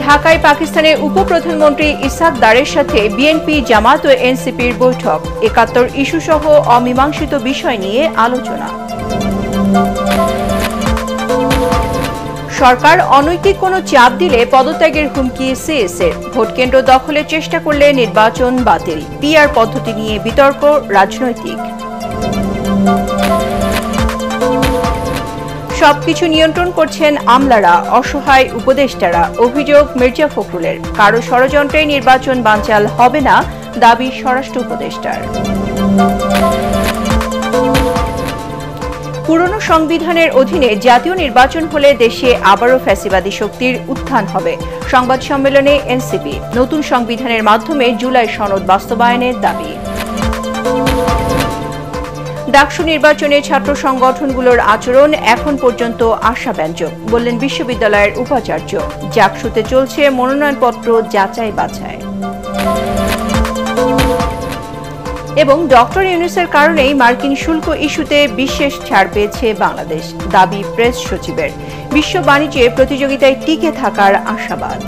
ঢাকায় পাকিস্তানের উপপ্রধানমন্ত্রী ইসহাক দারের সাথে বিএনপি, জামাত ও এনসিপির বৈঠক। ৭১ ইস্যু সহ অমীমাংসিত বিষয় নিয়ে আলোচনা। সরকার অনৈতিক কোনো চাপ দিলে পদত্যাগের হুমকি সিএসের। ভোটকেন্দ্র দখলের চেষ্টা করলে নির্বাচন বাতিল। পিআর পদ্ধতি নিয়ে বিতর্ক রাজনৈতিক। সবকিছু নিয়ন্ত্রণ করছেন আমলারা, অসহায় উপদেষ্টারা। অভিযোগ মির্জা ফখরুলের। কারো ষড়যন্ত্রে নির্বাচন বানচাল হবে না, দাবি স্বরাষ্ট্র উপদেষ্টার। পুরনো সংবিধানের অধীনে জাতীয় নির্বাচন হলে দেশে আবারও ফ্যাসিবাদী শক্তির উত্থান হবে। সংবাদ সম্মেলনে এনসিপি। নতুন সংবিধানের মাধ্যমে জুলাই সনদ বাস্তবায়নের দাবি। ডাকসু নির্বাচনে ছাত্র সংগঠনগুলোর আচরণ এখন পর্যন্ত আশাব্যঞ্জক, বললেন বিশ্ববিদ্যালয়ের উপাচার্য। জাকসুতে চলছে মনোনয়নপত্র যাচাই বাছাই। এবং ডক্টর ইউনূসের কারণেই মার্কিন শুল্ক ইস্যুতে বিশেষ ছাড় পেয়েছে বাংলাদেশ, দাবি প্রেস সচিবের। বিশ্ব বাণিজ্যে প্রতিযোগিতায় টিকে থাকার আশাবাদ।